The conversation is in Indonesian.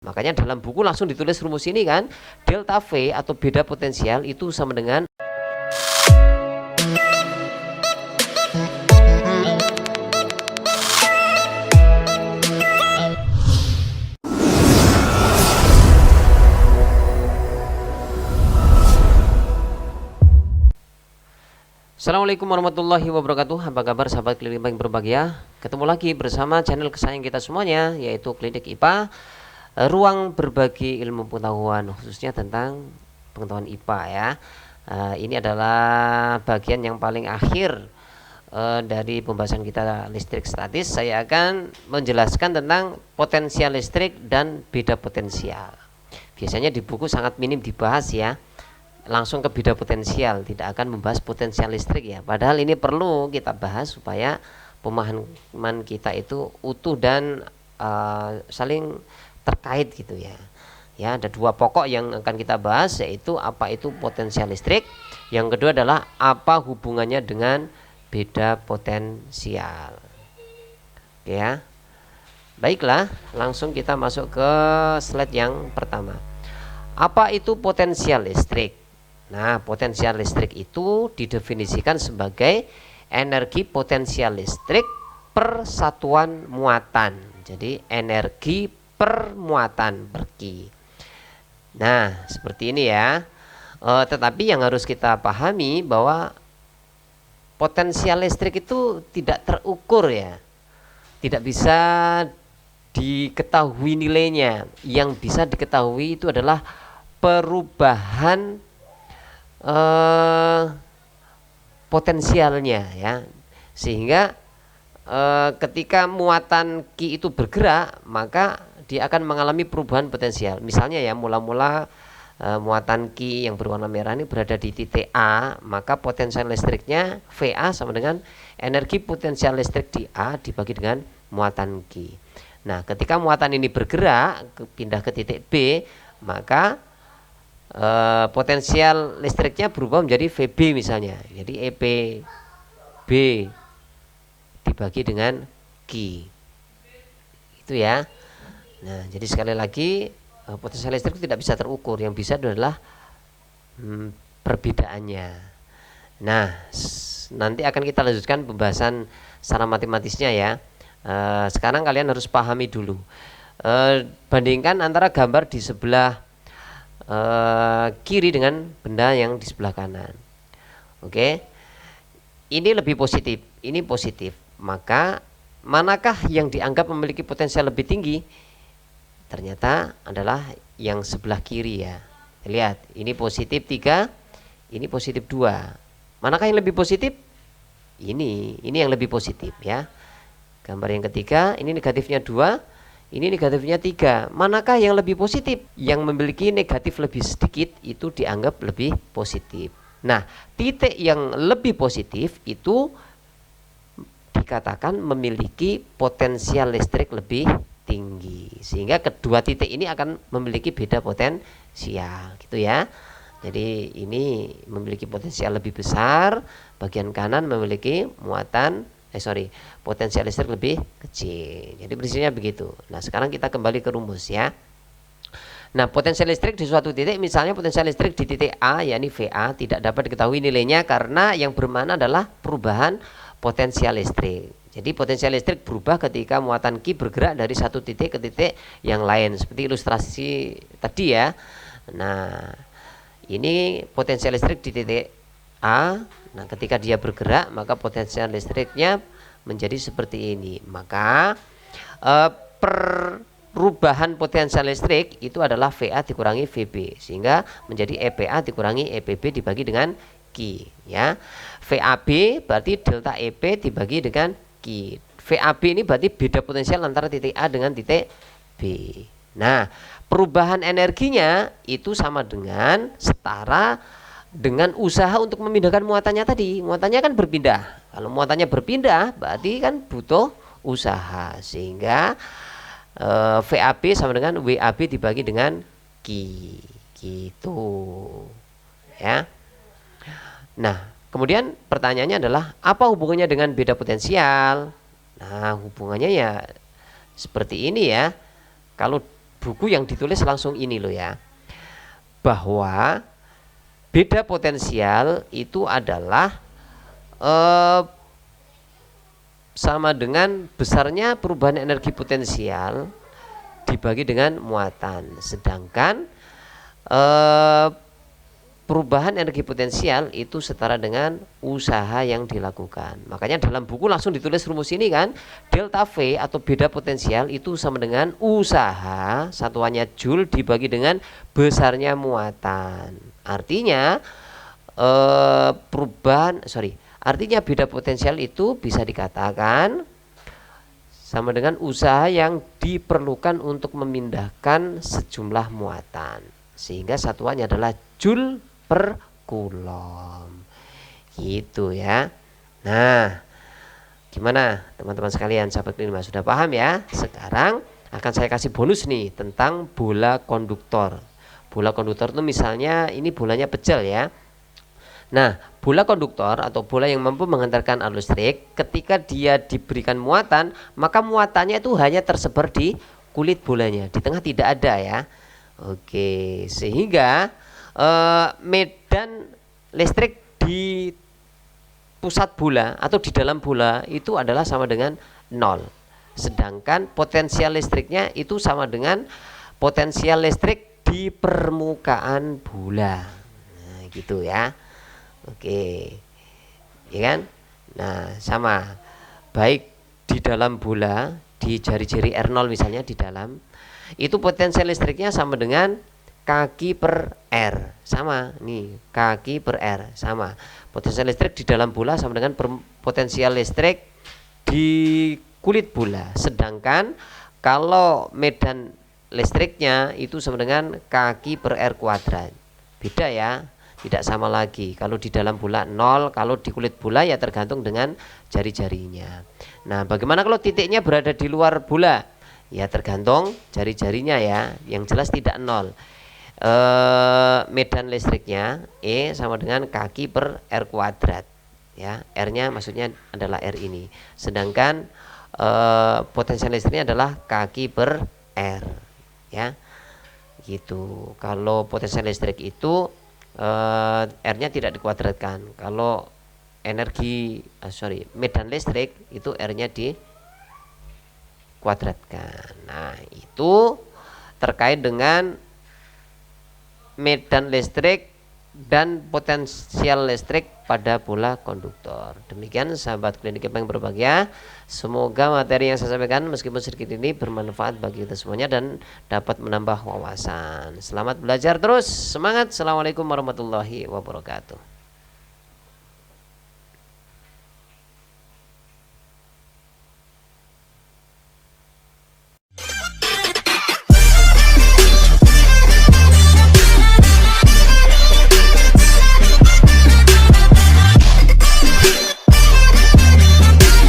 Makanya dalam buku langsung ditulis rumus ini kan, delta V atau beda potensial itu sama dengan Assalamualaikum warahmatullahi wabarakatuh. Apa kabar sahabat klinik yang berbahagia? Ketemu lagi bersama channel kesayangan kita semuanya, yaitu Klinik IPA, ruang berbagi ilmu pengetahuan khususnya tentang pengetahuan IPA ya. Ini adalah bagian yang paling akhir dari pembahasan kita listrik statis. Saya akan menjelaskan tentang potensial listrik dan beda potensial. Biasanya di buku sangat minim dibahas ya, langsung ke beda potensial, tidak akan membahas potensial listrik ya. Padahal ini perlu kita bahas supaya pemahaman kita itu utuh dan saling terkait gitu ya. Ya, ada dua pokok yang akan kita bahas, yaitu apa itu potensial listrik. Yang kedua adalah apa hubungannya dengan beda potensial. Oke ya. Baiklah, langsung kita masuk ke slide yang pertama. Apa itu potensial listrik? Nah, potensial listrik itu didefinisikan sebagai energi potensial listrik per satuan muatan. Jadi energi per muatan per Ki. Nah, seperti ini ya. Tetapi yang harus kita pahami bahwa potensial listrik itu tidak terukur ya. Tidak bisa diketahui nilainya. Yang bisa diketahui itu adalah perubahan potensialnya ya, sehingga ketika muatan Ki itu bergerak maka dia akan mengalami perubahan potensial. Misalnya ya, mula-mula muatan Ki yang berwarna merah ini berada di titik A, maka potensial listriknya VA sama dengan energi potensial listrik di A dibagi dengan muatan Ki. Nah, ketika muatan ini bergerak pindah ke titik B, maka potensial listriknya berubah menjadi VB misalnya. Jadi EPB dibagi dengan Q. Itu ya. Nah, jadi sekali lagi potensial listrik itu tidak bisa terukur. Yang bisa adalah perbedaannya. Nah, nanti akan kita lanjutkan pembahasan secara matematisnya ya. Sekarang kalian harus pahami dulu. Bandingkan antara gambar di sebelah kiri dengan benda yang di sebelah kanan. Oke, ini lebih positif, ini positif. Maka manakah yang dianggap memiliki potensial lebih tinggi? Ternyata adalah yang sebelah kiri ya. Lihat, ini positif 3, ini positif 2. Manakah yang lebih positif? Ini yang lebih positif ya. Gambar yang ketiga, ini negatifnya 2, ini negatifnya 3. Manakah yang lebih positif? Yang memiliki negatif lebih sedikit itu dianggap lebih positif. Nah, titik yang lebih positif itu dikatakan memiliki potensial listrik lebih tinggi. Sehingga kedua titik ini akan memiliki beda potensial gitu ya. Jadi ini memiliki potensial lebih besar, bagian kanan memiliki potensial listrik lebih kecil. Jadi prinsipnya begitu. Nah, sekarang kita kembali ke rumus ya. Nah, potensial listrik di suatu titik, misalnya potensial listrik di titik A yakni VA tidak dapat diketahui nilainya karena yang bermakna adalah perubahan potensial listrik. Jadi potensial listrik berubah ketika muatan Q bergerak dari satu titik ke titik yang lain, seperti ilustrasi tadi ya. Nah, ini potensial listrik di titik A. Nah, ketika dia bergerak maka potensial listriknya menjadi seperti ini. Maka perubahan potensial listrik itu adalah VA dikurangi VB, sehingga menjadi EPA dikurangi EPB dibagi dengan Q ya. VAB berarti delta EP dibagi dengan Q. VAB ini berarti beda potensial antara titik A dengan titik B. Nah, perubahan energinya itu sama dengan setara dengan usaha untuk memindahkan muatannya tadi. Muatannya kan berpindah. Kalau muatannya berpindah berarti kan butuh usaha, sehingga VAB sama dengan WAB dibagi dengan Q gitu ya. Nah, kemudian pertanyaannya adalah apa hubungannya dengan beda potensial? Nah, hubungannya ya seperti ini ya. Kalau buku yang ditulis langsung ini loh ya, bahwa beda potensial itu adalah sama dengan besarnya perubahan energi potensial dibagi dengan muatan. Sedangkan perubahan energi potensial itu setara dengan usaha yang dilakukan. Makanya dalam buku langsung ditulis rumus ini kan, delta V atau beda potensial itu sama dengan usaha satuannya joule dibagi dengan besarnya muatan. Artinya artinya beda potensial itu bisa dikatakan sama dengan usaha yang diperlukan untuk memindahkan sejumlah muatan, sehingga satuannya adalah joule per kulom, gitu ya. Nah, gimana teman-teman sekalian, sahabat kelima, sudah paham ya? Sekarang akan saya kasih bonus nih tentang bola konduktor. Bola konduktor itu misalnya ini bolanya pecel ya. Nah, bola konduktor atau bola yang mampu menghantarkan arus listrik, ketika dia diberikan muatan, maka muatannya itu hanya tersebar di kulit bolanya, di tengah tidak ada ya. Oke, sehingga medan listrik di pusat bola atau di dalam bola itu adalah sama dengan 0. Sedangkan potensial listriknya itu sama dengan potensial listrik di permukaan bola. Nah, gitu ya. Oke, ya kan? Nah, sama. Baik di dalam bola, di jari-jari R0 misalnya di dalam, itu potensial listriknya sama dengan kaki per R, sama nih, kaki per R sama. Potensial listrik di dalam bola sama dengan potensial listrik di kulit bola. Sedangkan kalau medan listriknya itu sama dengan kaki per R kuadrat. Beda ya, tidak sama lagi. Kalau di dalam bola 0, kalau di kulit bola ya tergantung dengan jari-jarinya. Nah, bagaimana kalau titiknya berada di luar bola? Ya tergantung jari-jarinya ya, yang jelas tidak 0. Medan listriknya E sama dengan kaki per R kuadrat ya, R nya maksudnya adalah R ini, sedangkan potensial listriknya adalah kaki per R ya, gitu. Kalau potensial listrik itu R nya tidak dikuadratkan, kalau medan listrik itu R nya dikuadratkan. Nah, itu terkait dengan medan listrik dan potensial listrik pada bola konduktor. Demikian sahabat klinik yang berbahagia, semoga materi yang saya sampaikan meskipun sedikit ini bermanfaat bagi kita semuanya dan dapat menambah wawasan. Selamat belajar terus, semangat. Assalamualaikum warahmatullahi wabarakatuh.